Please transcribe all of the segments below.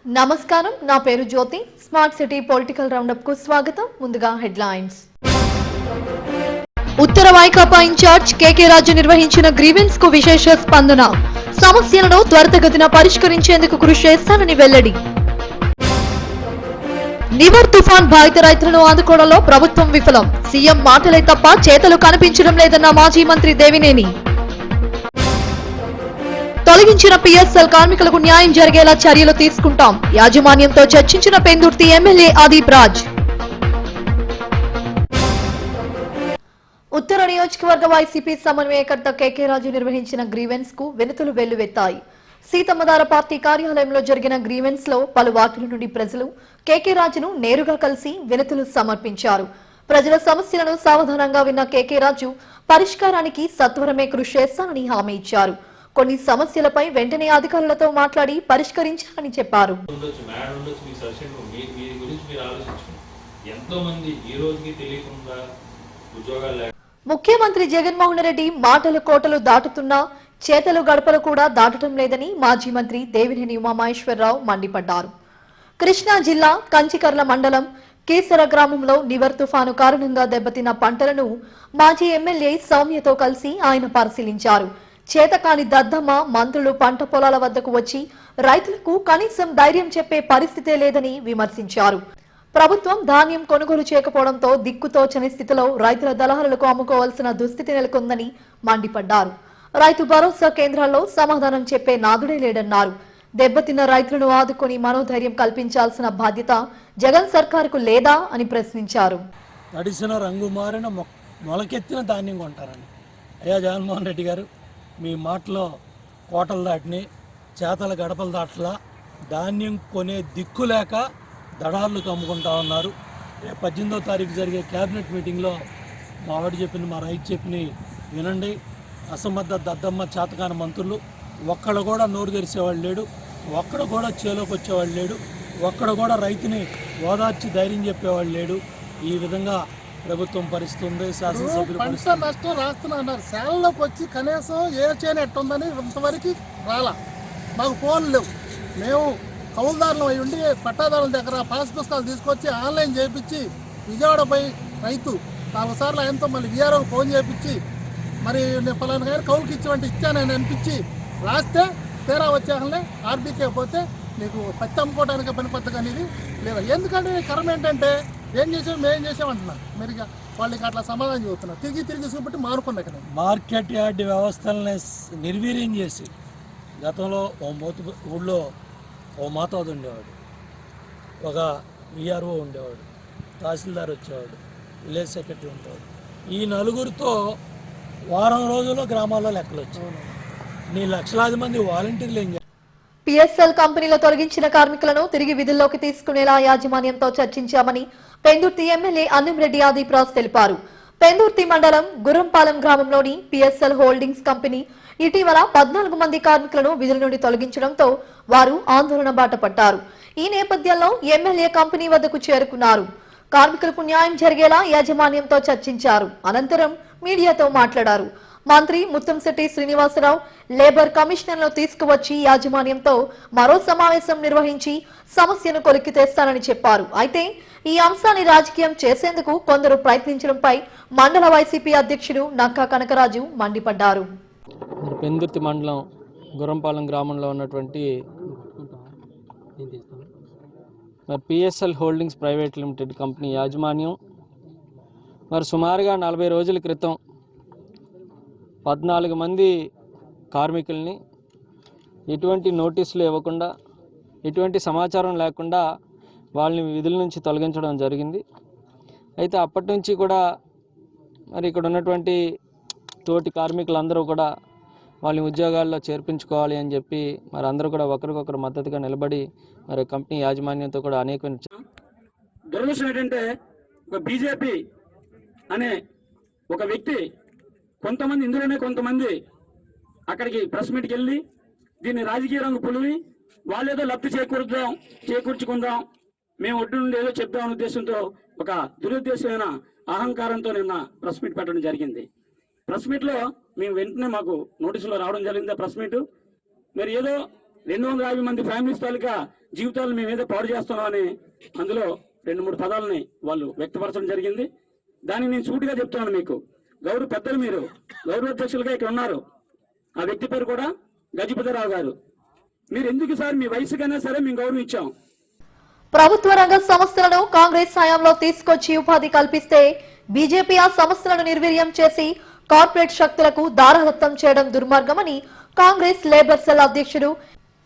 నమస్కారం, నా పేరు జ్యోతి. స్మార్ట్ సిటీ పొలిటికల్ రౌండప్ కు స్వాగతం. ముందుగా హెడ్లైన్స్. ఉత్తర వైకాపా ఇన్ఛార్జ్ కేకే రాజు నిర్వహించిన గ్రీవెన్స్ కు విశేష స్పందన. సమస్యలను త్వరితగతిన పరిష్కరించేందుకు కృషి చేస్తానని వెల్లడి. నివర్ తుఫాన్ బాధిత రైతులను ఆదుకోవడంలో ప్రభుత్వం విఫలం. సీఎం మాటలే తప్ప చేతలు కనిపించడం లేదన్న మాజీ మంత్రి దేవినేని. తొలగించిన పిఎస్ఎల్ కార్మికులకు న్యాయం జరిగేలా చర్యలు తీసుకుంటాం. యాజమాన్యంతో చర్చించిన పెందుర్తి ఎమ్మెల్యే ఆదిప్ రాజ్. ఉత్తర నియోజకవర్గ వైసీపీ సమన్వయకర్త కేకే రాజు నిర్వహించిన గ్రీవెన్స్ కు వినతులు వెల్లువెత్తాయి. సీతమ్మధార పార్టీ కార్యాలయంలో జరిగిన గ్రీవెన్స్ లో పలు వార్డుల నుండి ప్రజలు కేకే రాజును నేరుగా కలిసి వినతులు సమర్పించారు. ప్రజల సమస్యలను సావధానంగా విన్న కేకే రాజు పరిష్కారానికి సత్వరమే కృషి చేస్తానని హామీ ఇచ్చారు. కొన్ని సమస్యలపై వెంటనే అధికారులతో మాట్లాడి పరిష్కరించాలని చెప్పారు. ముఖ్యమంత్రి జగన్మోహన్ రెడ్డి మాటలు కోటలు దాటుతున్నా చేతలు గడపలు కూడా దాటడం లేదని మాజీ మంత్రి దేవినేని ఉమామహేశ్వరరావు మండిపడ్డారు. కృష్ణా జిల్లా కంచికర్ల మండలం కేసర గ్రామంలో నివర్ తుఫాను కారణంగా దెబ్బతిన్న పంటలను మాజీ ఎమ్మెల్యే సౌమ్యతో కలిసి ఆయన పరిశీలించారు. చేతకాని దద్దమ్మ మంత్రులు పంట పొలాల వద్దకు వచ్చి రైతులకు కనీసం ధైర్యం చెప్పే పరిస్థితే లేదని విమర్శించారు. ప్రభుత్వం ధాన్యం కొనుగోలు చేయకపోవడంతో దిక్కుతోచని స్థితిలో రైతుల దళారులకు అమ్ముకోవాల్సిన దుస్థితి నెలకొందని మండిపడ్డారు. రైతు భరోసా కేంద్రాల్లో సమాధానం చెప్పే నాదుడే లేడన్నారు. దెబ్బతిన్న రైతులను ఆదుకొని మనోధైర్యం కల్పించాల్సిన బాధ్యత జగన్ సర్కారుకు లేదా అని ప్రశ్నించారు. తడిసిన రంగు మారిన మొలకెత్తిన ధాన్యం కొంటారని. అయ్యా జగన్మోహన్ రెడ్డి గారు, మీ మాటలో కోటలు దాటిని చేతల గడపలు దాటలా ధాన్యం కొనే దిక్కు లేక దళారులకు అమ్ముకుంటా ఉన్నారు. 18వ తారీఖు జరిగే క్యాబినెట్ మీటింగ్లో మా ఆవిడ చెప్పింది, మా రైతు చెప్పినవి వినండి. అసమర్థ దద్దమ్మ చేతకాని మంత్రులు ఒక్కడు కూడా నోరు తెరిచేవాళ్ళు లేడు, ఒక్కడు కూడా చేలోకి వచ్చేవాళ్ళు లేడు, ఒక్కడు కూడా రైతుని ఓదార్చి ధైర్యం చెప్పేవాళ్ళు లేడు. ఈ విధంగా ప్రభుత్వం పరిస్థితుంది. శాసనసభ్యులు పంట నష్టం రాస్తున్నారు. శాలలోకి వచ్చి కనీసం ఏ చేయని ఎట్టుందని ఇంతవరకు రాలా. మాకు ఫోన్లు లేవు. మేము కౌలుదారులు అయి ఉండి పట్టాదారుల దగ్గర పాస్ పుస్తకాలు తీసుకొచ్చి ఆన్లైన్ చేయించి విజయవాడ పోయి రైతు 4 సార్లు ఆయనతో మళ్ళీ విఆర్ఓకి ఫోన్ చేయించి మరి నేను ఫలానా గారు కౌలుకి ఇచ్చామంటే ఇచ్చానని అనిపించి రాస్తే తీరా వచ్చేయాలనే ఆర్బీకే పోతే నీకు పత్తి అమ్ముకోవడానికి పని పద్ధతి అనేది లేదా. ఎందుకంటే కరం ఏంటంటే ఏం చేసాం మేం చేసామంటున్నారు. మీరు వాళ్ళకి అట్లా సమాధానం చెబుతున్నారు. తిరిగి చూపెట్టి మారుకున్నా ఇక్కడ మార్కెట్ యార్డ్ వ్యవస్థలని నిర్వీర్యం చేసి గతంలో ఊళ్ళో ఓ మాతాదు ఉండేవాడు, ఒక విఆర్ఓ ఉండేవాడు, తహసీల్దార్ వచ్చేవాడు, విలేజ్ సెక్రటరీ ఉండేవాడు. ఈ నలుగురితో వారం రోజుల్లో గ్రామాల్లో లెక్కలు వచ్చాయి. నీ లక్షలాది మంది వాలంటీర్లు ఏం చేయాలి? పిఎస్ఎల్ కంపెనీలో తొలగించిన కార్మికులను తిరిగి విధుల్లోకి తీసుకునేలా యాజమాన్యంతో చర్చించామని పెందుర్తి ఎమ్మెల్యే అన్నంరెడ్డి ఆదిప్ రాజ్ తెలిపారు. పెందుర్తి మండలం గుర్రంపాలెం గ్రామంలోని పిఎస్ఎల్ హోల్డింగ్స్ కంపెనీ ఇటీవల 14 మంది కార్మికులను విధుల నుండి తొలగించడంతో వారు ఆందోళన బాట పట్టారు. ఈ నేపథ్యంలో ఎమ్మెల్యే కంపెనీ వద్దకు చేరుకున్నారు. కార్మికులకు న్యాయం జరిగేలా యాజమాన్యంతో చర్చించారు. అనంతరం మీడియాతో మాట్లాడారు. మంత్రి ముత్తంశెట్టి శ్రీనివాసరావు లేబర్ కమిషనర్ను తీసుకువచ్చి యాజమాన్యంతో మరో సమావేశం నిర్వహించి సమస్యను కొలిక్కి తెస్తానని చెప్పారు. అయితే ఈ అంశాన్ని రాజకీయం చేసేందుకు కొందరు ప్రయత్నించడంపై మండల వైసీపీ అధ్యక్షుడు నక్కా కనకరాజు మండిపడ్డారు. పెందుర్తి మండలం గుర్రంపాలెం గ్రామంలో ఉన్నటువంటి పిఎస్ఎల్ హోల్డింగ్స్ ప్రైవేట్ లిమిటెడ్ కంపెనీ యాజమాన్యం మరి సుమారుగా 40 రోజుల క్రితం 14 మంది కార్మికుల్ని ఎటువంటి నోటీసులు ఇవ్వకుండా, ఎటువంటి సమాచారం లేకుండా వాళ్ళని విధుల నుంచి తొలగించడం జరిగింది. అయితే అప్పటి నుంచి కూడా మరి ఇక్కడ ఉన్నటువంటి తోటి కార్మికులందరూ కూడా వాళ్ళ ఉద్యోగాల్లో చేర్పించుకోవాలి అని చెప్పి మరి అందరూ కూడా ఒకరికొకరు మద్దతుగా నిలబడి మరి కంపెనీ యాజమాన్యంతో కూడా అనేక దురదృష్టం ఏంటంటే ఒక బీజేపీ అనే ఒక వ్యక్తి కొంతమంది ఇందులోనే కొంతమంది అక్కడికి ప్రెస్ మీట్కి వెళ్ళి దీన్ని రాజకీయ రంగు పులివి వాళ్ళేదో లబ్ధి చేకూర్చుకుందాం, మేము ఒడ్డు నుండి ఏదో చెప్దామనే ఉద్దేశంతో ఒక దురుద్దేశమైన అహంకారంతో నిన్న ప్రెస్ మీట్ పెట్టడం జరిగింది. ప్రెస్ మీట్లో మేము వెంటనే మాకు నోటీసులో రావడం జరిగింది. ప్రెస్ మీట్ మరి ఏదో 250 మంది ఫ్యామిలీస్ తాలూకా జీవితాలను మేము ఏదో పాడు చేస్తున్నామని అందులో 2-3 పదాలని వాళ్ళు వ్యక్తపరచడం జరిగింది. దాన్ని నేను సూటిగా చెప్తున్నాను మీకు. గౌరవ పెద్దలు, మీరు గౌరవ అధ్యక్షులుగా ఇక్కడ ఉన్నారు. ఆ వ్యక్తి పేరు కూడా గజపతిరావు గారు. మీరు ఎందుకు సార్, మీ వయసుకైనా సరే మేము గౌరవం ఇచ్చాం. ప్రభుత్వ రంగ సంస్థలను కాంగ్రెస్ హయాంలో తీసుకొచ్చి ఉపాధి కల్పిస్తే బీజేపీ ఆ సంస్థలను నిర్వీర్యం చేసి కార్పొరేట్ శక్తులకు దారదత్తం చేయడం దుర్మార్గమని కాంగ్రెస్ లేబర్ సెల్ అధ్యక్షుడు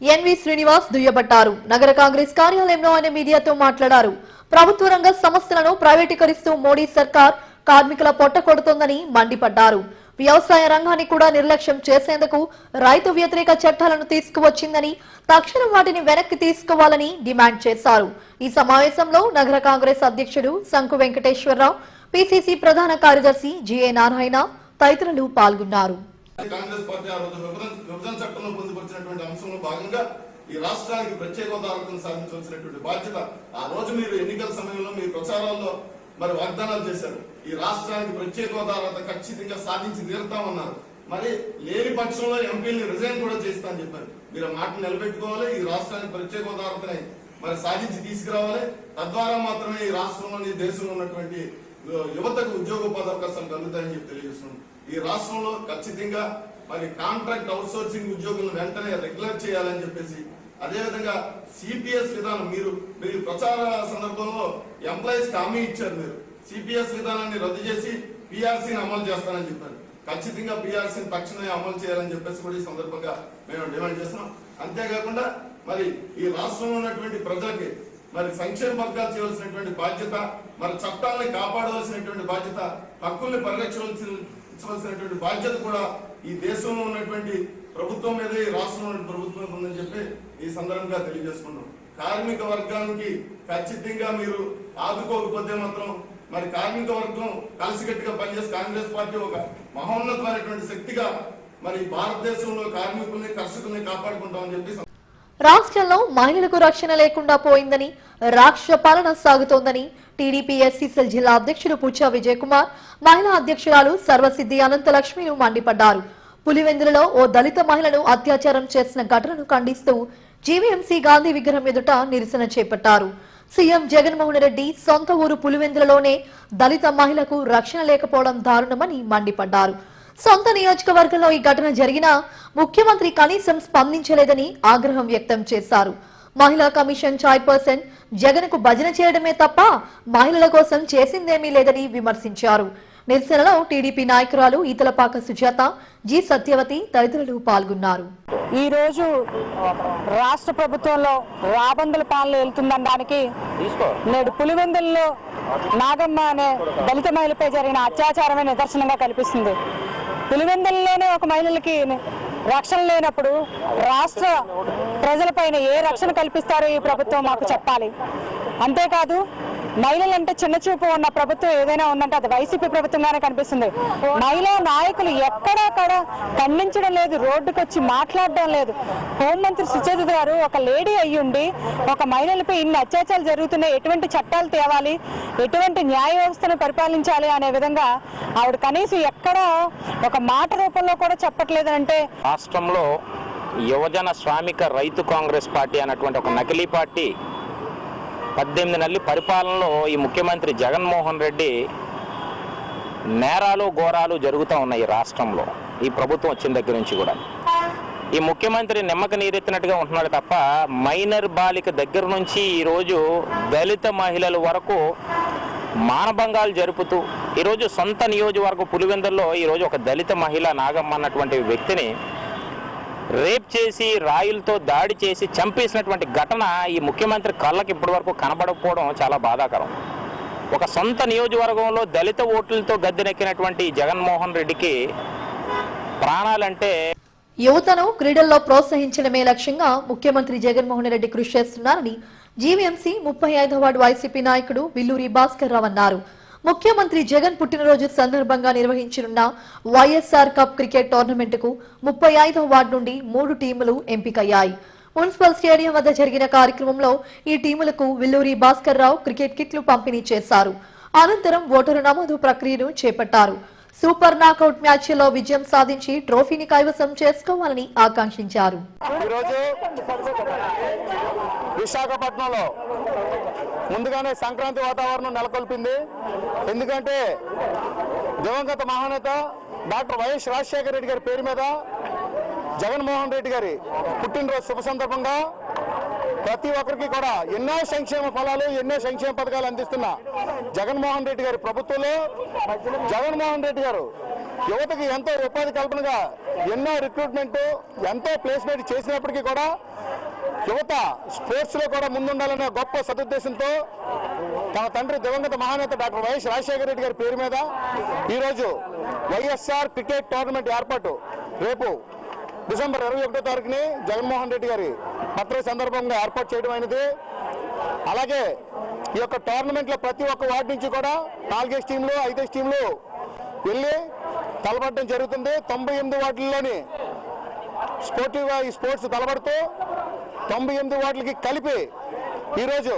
ఎన్వి శ్రీనివాస్ దుయ్యబట్టారు. నగర కాంగ్రెస్ కార్యాలయంలో ఆయన మీడియాతో మాట్లాడారు. ప్రభుత్వ రంగ సంస్థలను ప్రైవేటీకరిస్తూ మోడీ సర్కార్ కార్మికుల పొట్ట కొడుతోందని మండిపడ్డారు. వ్యవసాయ రంగాన్ని కూడా నిర్లక్ష్యం చేసేందుకు రైతు వ్యతిరేక చట్టాలను తీసుకువచ్చిందని, తక్షణం వాటిని వెనక్కి తీసుకోవాలని డిమాండ్ చేశారు. ఈ సమావేశంలో నగర కాంగ్రెస్ అధ్యక్షుడు శంకు వెంకటేశ్వరరావు, పిసిసి ప్రధాన కార్యదర్శి జిఏ నారాయణ తదితరులు పాల్గొన్నారు. కాంగ్రెస్ పార్టీ ఆ రోజు విభజన చట్టంలో పొందుపరిచినటువంటి అంశంలో భాగంగా ఈ రాష్ట్రానికి ప్రత్యేక హోదాను సాధించవలసినటువంటి బాధ్యత ఆ రోజు మీరు ఎన్నికల సమయంలో మీ ప్రచారాల్లో మరి వాగ్దానాలు చేశారు. ఈ రాష్ట్రానికి ప్రత్యేక హోదా ఖచ్చితంగా సాధించి తీరుతామన్నారు. మరి లేని పక్షంలో ఎంపీని రిజైన్ కూడా చేస్తామని చెప్పారు. మీరు మాట నిలబెట్టుకోవాలి. ఈ రాష్ట్రానికి ప్రత్యేక హోదాని మరి సాధించి తీసుకురావాలి. తద్వారా మాత్రమే ఈ రాష్ట్రంలోని దేశంలో ఉన్నటువంటి యువతకు ఉద్యోగోపాధి అవకాశాలు కలుగుతాయని చెప్పి తెలియజేస్తున్నాం. ఈ రాష్ట్రంలో ఖచ్చితంగా మరి కాంట్రాక్ట్ అవుట్సోర్సింగ్ ఉద్యోగులను వెంటనే రెగ్యులర్ చేయాలని చెప్పేసి, అదేవిధంగా సిపిఎస్ విధానం మీరు ప్రచార సందర్భంలో ఎంప్లాయీస్ కి హామీ ఇచ్చారు. మీరు సిపిఎస్ విధానాన్ని రద్దు చేసి పిఆర్సీని అమలు చేస్తానని చెప్పారు. ఖచ్చితంగా పిఆర్సీని తక్షణమే అమలు చేయాలని చెప్పేసి కూడా ఈ సందర్భంగా మేము డిమాండ్ చేస్తున్నాం. అంతేకాకుండా మరి ఈ రాష్ట్రంలో ఉన్నటువంటి ప్రజలకి మరి సంక్షేమ పథకాలు చేయవలసినటువంటి బాధ్యత, మరి చట్టాలని కాపాడవలసినటువంటి బాధ్యత, హక్కుల్ని పరిరక్షించవలసినటువంటి బాధ్యత కూడా ఈ దేశంలో ఉన్నటువంటి ప్రభుత్వం మీద, ఈ రాష్ట్రంలో ప్రభుత్వం ఉందని చెప్పి ఈ సందర్భంగా తెలియజేసుకున్నాం. కార్మిక వర్గానికి ఖచ్చితంగా మీరు ఆదుకోకపోతే మాత్రం మరి కార్మిక వర్గం కలిసికట్టుగా పనిచేసి కాంగ్రెస్ పార్టీ ఒక మహోన్నతమైనటువంటి శక్తిగా మరి భారతదేశంలో కార్మికుల్ని, కర్షకుల్ని కాపాడుకుంటామని చెప్పి. రాష్ట్రంలో మహిళలకు రక్షణ లేకుండా పోయిందని, రాక్షస పాలన సాగుతోందని టీడీపీ ఎస్సీ సెల్ జిల్లా అధ్యక్షుడు పుచ్చా విజయ్ కుమార్, మహిళా అధ్యక్షురాలు సర్వసిద్ధి అనంతలక్ష్మిను మండిపడ్డారు. పులివెందులలో ఓ దళిత మహిళను అత్యాచారం చేసిన ఘటనను ఖండిస్తూ జీవీఎంసీ గాంధీ విగ్రహం ఎదుట నిరసన చేపట్టారు. సీఎం జగన్మోహన్ రెడ్డి సొంత ఊరు పులివెందులలోనే దళిత మహిళకు రక్షణ లేకపోవడం దారుణమని మండిపడ్డారు. సొంత నియోజకవర్గంలో ఈ ఘటన జరిగినా ముఖ్యమంత్రి కనీసం స్పందించలేదని ఆగ్రహం వ్యక్తం చేశారు. మహిళా కమిషన్ చైర్పర్సన్ జగన్ కు భజన చేయడమే తప్ప మహిళల కోసం చేసిందేమీ లేదని విమర్శించారు. నిరసనలో టీడీపీ నాయకురాలు ఈతలపాక సుజాత, జి సత్యవతి తదితరులు పాల్గొన్నారు. ఈ రోజు రాష్ట్ర ప్రభుత్వంలో రాబందుల పాలన వెళ్తుందనడానికి నేడు పులివెందుల్లో నాగమ్మ అనే దళిత మహిళపై జరిగిన అత్యాచారమే నిదర్శనంగా కనిపిస్తుంది. పులివెందుల్లోనే ఒక మహిళలకి రక్షణ లేనప్పుడు రాష్ట్ర ప్రజలపైన ఏ రక్షణ కల్పిస్తారో ఈ ప్రభుత్వం మాకు చెప్పాలి. అంతేకాదు, మహిళలంటే చిన్న చూపు ఉన్న ప్రభుత్వం ఏదైనా ఉందంటే అది వైసీపీ ప్రభుత్వంగానే కనిపిస్తుంది. మహిళా నాయకులు ఎక్కడక్కడ ఖండించడం లేదు, రోడ్డుకు వచ్చి మాట్లాడడం లేదు. హోంమంత్రి సుచేత గారు ఒక లేడీ అయ్యుండి ఒక మహిళలపై ఇన్ని అత్యాచారాలు జరుగుతున్నాయి, ఎటువంటి చట్టాలు తేవాలి, ఎటువంటి న్యాయ వ్యవస్థను పరిపాలించాలి అనే విధంగా ఆవిడ కనీసం ఎక్కడ ఒక మాట రూపంలో కూడా చెప్పట్లేదు. అంటే రాష్ట్రంలో యువజన శ్రామిక రైతు కాంగ్రెస్ పార్టీ అన్నటువంటి ఒక నకిలీ పార్టీ 18 నెలల పరిపాలనలో ఈ ముఖ్యమంత్రి జగన్మోహన్ రెడ్డి నేరాలు ఘోరాలు జరుగుతూ ఉన్నాయి రాష్ట్రంలో. ఈ ప్రభుత్వం వచ్చిన దగ్గర నుంచి కూడా ఈ ముఖ్యమంత్రి నిమ్మక నీరెత్తినట్టుగా ఉంటున్నాడు తప్ప మైనర్ బాలిక దగ్గర నుంచి ఈరోజు దళిత మహిళల వరకు మానభంగాలు జరుపుతూ ఈరోజు సొంత నియోజకవర్గం పులివెందుల్లో ఈరోజు ఒక దళిత మహిళ నాగమ్మ అన్నటువంటి వ్యక్తిని రేప్ చేసి రాయిలతో దాడి చేసి చంపేసినటువంటి ఘటన ఈ ముఖ్యమంత్రి కళ్ళకి ఇప్పటి వరకు కనబడకపోవడం చాలా బాధాకరం. ఒక సొంత నియోజకవర్గంలో దళిత ఓట్లతో గద్దెనెక్కినటువంటి జగన్మోహన్ రెడ్డికి ప్రాణాలంటే. యువతను క్రీడల్లో ప్రోత్సహించడమే లక్ష్యంగా ముఖ్యమంత్రి జగన్మోహన్ రెడ్డి కృషి చేస్తున్నారని జీవీఎంసీ 35వ వార్డు వైసీపీ నాయకుడు విల్లూరి భాస్కర్ రావు అన్నారు. ముఖ్యమంత్రి జగన్ పుట్టినరోజు సందర్భంగా నిర్వహించనున్న వైఎస్ఆర్ కప్ క్రికెట్ టోర్నమెంటుకు 35వ వార్డు నుండి 3 టీములు ఎంపికయ్యాయి. మున్సిపల్ స్టేడియం వద్ద జరిగిన కార్యక్రమంలో ఈ టీములకు విల్లూరి భాస్కర్ రావు క్రికెట్ కిట్లు పంపిణీ చేశారు. అనంతరం ఓటరు నమోదు ప్రక్రియను చేపట్టారు. సూపర్ నాకౌట్ మ్యాచ్లో విజయం సాధించి ట్రోఫీని కైవసం చేసుకోవాలని ఆకాంక్షించారు. ఈరోజు విశాఖపట్నంలో ముందుగానే సంక్రాంతి వాతావరణం నెలకొల్పింది. ఎందుకంటే దివంగత మహానేత డాక్టర్ వైఎస్ రాజశేఖర రెడ్డి గారి పేరు మీద జగన్మోహన్ రెడ్డి గారి పుట్టినరోజు శుభ సందర్భంగా ప్రతి ఒక్కరికి కూడా ఎన్నో సంక్షేమ ఫలాలు, ఎన్నో సంక్షేమ పథకాలు అందిస్తున్న జగన్మోహన్ రెడ్డి గారి ప్రభుత్వంలో జగన్మోహన్ రెడ్డి గారు యువతకి ఎంతో ఉపాధి కల్పనగా ఎన్నో రిక్రూట్మెంట్, ఎంతో ప్లేస్మెంట్ చేసినప్పటికీ కూడా యువత స్పోర్ట్స్ లో కూడా ముందుండాలనే గొప్ప సదుద్దేశంతో తన తండ్రి దివంగత మహానేత డాక్టర్ వైఎస్ రాజశేఖర రెడ్డి గారి పేరు మీద ఈరోజు వైఎస్ఆర్ క్రికెట్ టోర్నమెంట్ ఏర్పాటు రేపు డిసెంబర్ 21వ తారీఖుని జగన్మోహన్ రెడ్డి గారి బర్త్డే సందర్భంగా ఏర్పాటు చేయడం అయినది. అలాగే ఈ యొక్క టోర్నమెంట్ లో ప్రతి ఒక్క వార్డు నుంచి కూడా 4 టీంలు 5 టీంలు వెళ్ళి తలపడడం జరుగుతుంది. 98 వార్డుల్లోని స్పోర్టివ్ గా ఈ స్పోర్ట్స్ తలపడుతూ 98 వార్డులకి కలిపి ఈరోజు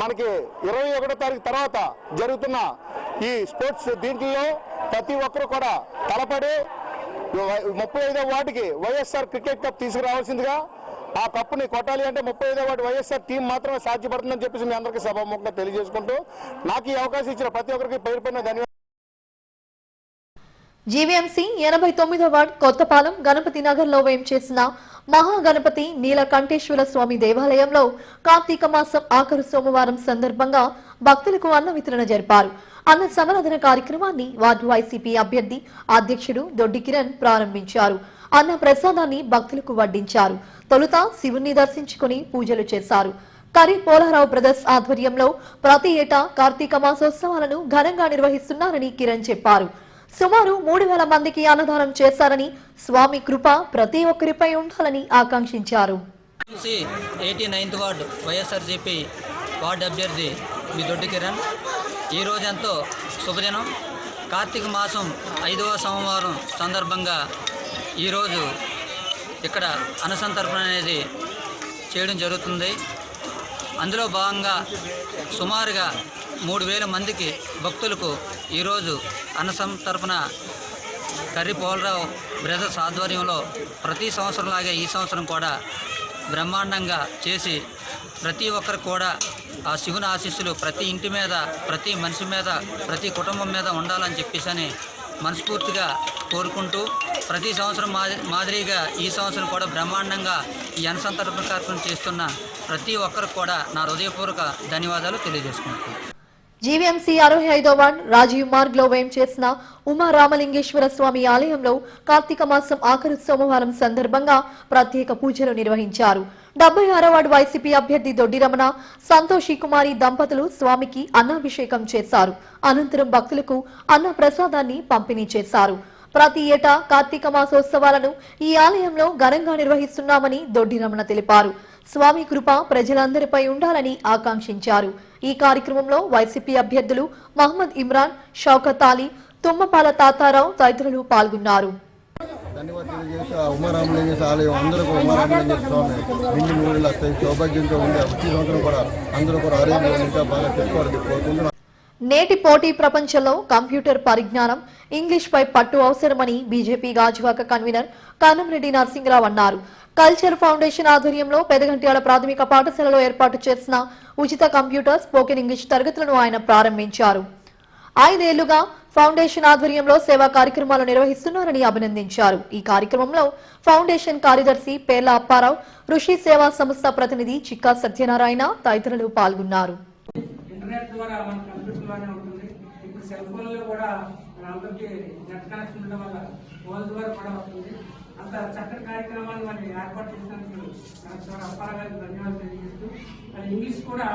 మనకి 21వ తారీఖు తర్వాత జరుగుతున్న ఈ స్పోర్ట్స్ దీంట్లో ప్రతి ఒక్కరు కూడా తలపడి 35వ వార్డుకి వైఎస్ఆర్ క్రికెట్ కప్ తీసుకురావాల్సిందిగా, ఆ కప్పుని కొట్టాలి అంటే 35వ వార్డు వైఎస్ఆర్ టీం మాత్రమే సాధ్యపడుతుందని చెప్పేసి మీ అందరికీ సభాముఖంగా తెలియజేసుకుంటూ నాకు ఈ అవకాశం ఇచ్చిన ప్రతి ఒక్కరికి పేరు పైన ధన్యవాదాలు. జీవీఎంసీ 89వ వార్డు కొత్తపాలెం గణపతి నగర్ లో వేంచేసిన మహాగణపతి నీలకంఠేశ్వర స్వామి దేవాలయంలో కార్తీక మాసం ఆఖరు సోమవారం సందర్భంగా భక్తులకు అన్న వితరణ జరిపారు. అన్న సమరాధన కార్యక్రమాన్ని వార్డు వైసీపీ అభ్యర్థి అధ్యక్షుడు దొడ్డి కిరణ్ ప్రారంభించారు. అన్న ప్రసాదాన్ని భక్తులకు వడ్డించారు. తొలుత శివుణ్ణి దర్శించుకుని పూజలు చేశారు. కరి పోలారావు బ్రదర్స్ ఆధ్వర్యంలో ప్రతి ఏటా కార్తీక మాసోత్సవాలను ఘనంగా నిర్వహిస్తున్నారని కిరణ్ చెప్పారు. సుమారు 3000 మందికి అన్నదానం చేశారని, స్వామి కృప ప్రతి ఒక్కరిపై ఉండాలని ఆకాంక్షించారు. 89th వార్డు వైఎస్ఆర్సీపీ వార్డు అభ్యర్థి మీ దొడ్డి కిరణ్. ఈ రోజంతో శుభదినం. కార్తీక మాసం 5వ సోమవారం సందర్భంగా ఈరోజు ఇక్కడ అన్నసంతర్పణ అనేది చేయడం జరుగుతుంది. అందులో భాగంగా సుమారుగా 3000 మందికి భక్తులకు ఈరోజు అన్నసంతర్పణ కర్రి పోలరావు బ్రదర్స్ ఆధ్వర్యంలో ప్రతి సంవత్సరంలాగే ఈ సంవత్సరం కూడా బ్రహ్మాండంగా చేసి ప్రతి ఒక్కరు కూడా ఆ శివుని ఆశీస్సులు ప్రతి ఇంటి మీద, ప్రతి మనిషి మీద, ప్రతి కుటుంబం మీద ఉండాలని చెప్పేసి మనస్ఫూర్తిగా కోరుకుంటూ ప్రతి సంవత్సరం మాదిరిగా ఈ సంవత్సరం కూడా బ్రహ్మాండంగా ఈ అన్నసంతర్పణ కార్యక్రమం చేస్తున్న ప్రతి ఒక్కరికి కూడా నా హృదయపూర్వక ధన్యవాదాలు తెలియజేసుకుంటున్నాను. జీవీఎంసీ 65వ వార్డు రాజీవ్ మార్గ్ లో వేంచేసిన ఉమా రామలింగేశ్వర స్వామి ఆలయంలో కార్తీక మాసం ఆఖరు సోమవారం సందర్భంగా ప్రత్యేక పూజలు నిర్వహించారు. 76వ వార్డు వైసీపీ అభ్యర్థి దొడ్డి రమణ, సంతోషి కుమారి దంపతులు స్వామికి అన్నాభిషేకం చేశారు. అనంతరం భక్తులకు అన్న ప్రసాదాన్ని పంపిణీ చేశారు. ప్రతి ఏటా కార్తీక మాసోత్సవాలను ఈ ఆలయంలో ఘనంగా నిర్వహిస్తున్నామని దొడ్డి రమణ తెలిపారు. స్వామి కృప ప్రజలందరిపై ఉండాలని ఆకాంక్షించారు. ఈ కార్యక్రమంలో వైసీపీ అభ్యర్థులు మహమ్మద్ ఇమ్రాన్, షౌకత్ అలీ, తుమ్మపాల తాతారావు తదితరులు పాల్గొన్నారు. ధన్యవాదాలు చేసి ఆ ఉమారామలింగేశ్వర ఆలయం అందరూ కూడా ఉమారామలింగేశ్వర స్వామి నిండి నూనెలు వస్తాయి. సౌభాగ్యంతో ఉండే వచ్చే సంవత్సరం కూడా అందరూ కూడా ఆరోగ్యంగా ఇంకా బాగా తెచ్చుకోవాలని కోరుకుంటున్నాం. నేటి పోటీ ప్రపంచంలో కంప్యూటర్ పరిజ్ఞానం, ఇంగ్లీష్ పై పట్టు అవసరమని బీజేపీ గాజువాక కన్వీనర్ కానంరెడ్డి నరసింహరావు అన్నారు. కల్చర్ ఫౌండేషన్ ఆధ్వర్యంలో పెదగంట్యాల ప్రాథమిక పాఠశాలలో ఏర్పాటు చేసిన ఉచిత కంప్యూటర్ స్పోకెన్ ఇంగ్లీష్ తరగతులను ఆయన ప్రారంభించారు. 5 ఏళ్లుగా ఫౌండేషన్ ఆధ్వర్యంలో సేవా కార్యక్రమాలు నిర్వహిస్తున్నారని అభినందించారు. ఈ కార్యక్రమంలో ఫౌండేషన్ కార్యదర్శి పేర్ల అప్పారావు, ఋషి సేవా సంస్థ ప్రతినిధి చిక్కా సత్యనారాయణ తదితరులు పాల్గొన్నారు. ఇంటర్నెట్ ద్వారా మన కంప్యూటర్ ద్వారానే ఉంటుంది. ఇప్పుడు సెల్ ఫోన్లో కూడా అందరికీ నెట్ కనెక్షన్ ఉండడం వల్ల ఫోన్ ద్వారా కూడా వస్తుంది. అంత చక్కటి కార్యక్రమాన్ని మనం ఏర్పాటు చేసినందుకు చాలా అప్పారా గారికి ధన్యవాదాలు తెలియజేస్తూ, అది ఇంగ్లీష్ కూడా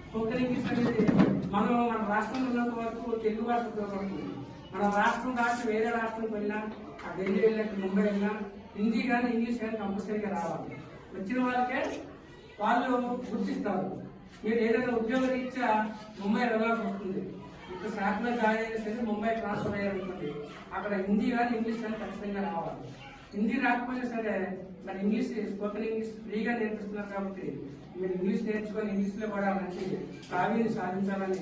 స్పోకెన్ ఇంగ్లీష్ అనేది మనం మన రాష్ట్రంలో ఉన్నంత వరకు తెలుగు భాష ఉపయోగపడుతుంది. మన రాష్ట్రం దాటి వేరే రాష్ట్రం వెళ్ళినా, ఆ ఢిల్లీ వెళ్ళినట్టు ముంబై వెళ్ళినా హిందీ కానీ ఇంగ్లీష్ కానీ కంపల్సరీగా రావాలి. వచ్చిన వాళ్ళకే వాళ్ళు గుర్తిస్తారు. మీరు ఏదైనా ఉద్యోగ రీత్యా ముంబై వెళ్ళాల్సి వస్తుంది. ఇప్పుడు శాఖలో జాయిన్ అయినా సరే ముంబై ట్రాన్స్ఫర్ అయ్యారనుకోండి, అక్కడ హిందీ కానీ ఇంగ్లీష్ కానీ ఖచ్చితంగా రావాలి. హిందీ రాకపోయినా సరే మరి ఇంగ్లీష్ స్పోకెన్ ఇంగ్లీష్ ఫ్రీగా నేర్పిస్తున్నారు కాబట్టి మీరు ఇంగ్లీష్ నేర్చుకొని ఇంగ్లీష్లో కూడా మంచి ప్రావీణ్యం సాధించాలని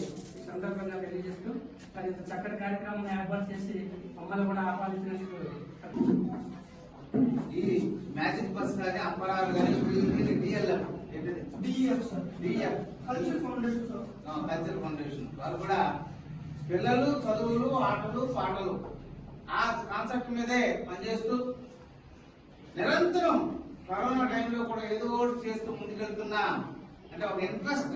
సందర్భంగా తెలియజేస్తూ మరి ఇంత చక్కటి కార్యక్రమం ఏర్పాటు చేసి మమ్మల్ని కూడా ఆహ్వానించినందుకు ఈ మ్యాజిక్ బస్ కానీ అప్పరాలు కానీ కల్చర్ ఫౌండేషన్ వాళ్ళు కూడా పిల్లలు చదువులు ఆటలు పాటలు ఆ కాన్సెప్ట్ మీదే పనిచేస్తూ నిరంతరం కరోనా టైంలో కూడా ఏదో ఒకటి చేస్తూ ముందుకెళ్తున్నా అంటే ఒక ఇంట్రెస్ట్.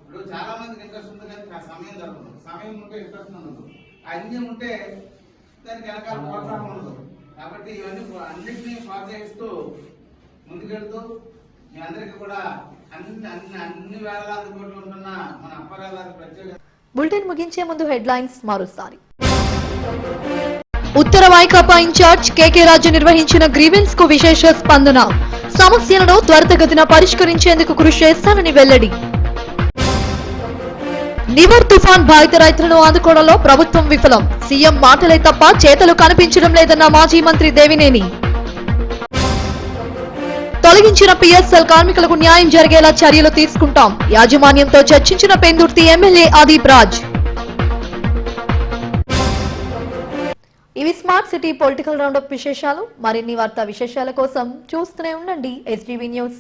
ఇప్పుడు చాలా మందికి ఇంట్రెస్ట్ ఉంది కానీ సమయం దొరకదు, సమయం ఉంటే ఇంట్రెస్ట్ ఉండదు, అన్నీ ఉంటే దానికి వెనకాల ప్రోత్సాహం ఉండదు. కాబట్టి ఇవన్నీ అన్నింటినీ ప్రోత్సహిస్తూ ముందుకెళ్తూ మీ అందరికీ కూడా అన్ని వేలాది కోట్లు ఉంటున్న మన అప్పారావు గారి ప్రత్యేక. బులెటిన్ ముగించే ముందు హెడ్లైన్స్ మరోసారి. ఉత్తర వైకాపా ఇన్ఛార్జ్ కేకే రాజు నిర్వహించిన గ్రీవెన్స్ కు విశేష స్పందన. సమస్యలను త్వరితగతిన పరిష్కరించేందుకు కృషి చేస్తానని వెల్లడి. నివర్ తుఫాన్ బాధిత రైతులను ఆదుకోవడంలో ప్రభుత్వం విఫలం. సీఎం మాటలే తప్ప చేతలు కనిపించడం లేదన్న మాజీ మంత్రి దేవినేని. తొలగించిన పిఎస్ఎల్ కార్మికులకు న్యాయం జరిగేలా చర్యలు తీసుకుంటాం. యాజమాన్యంతో చర్చించిన పెందుర్తి ఎమ్మెల్యే ఆదిప్ రాజ్. ఇవి స్మార్ట్ సిటీ పొలిటికల్ రౌండప్ విశేషాలు. మరిన్ని వార్తా విశేషాల కోసం చూస్తూనే ఉండండి SGV న్యూస్.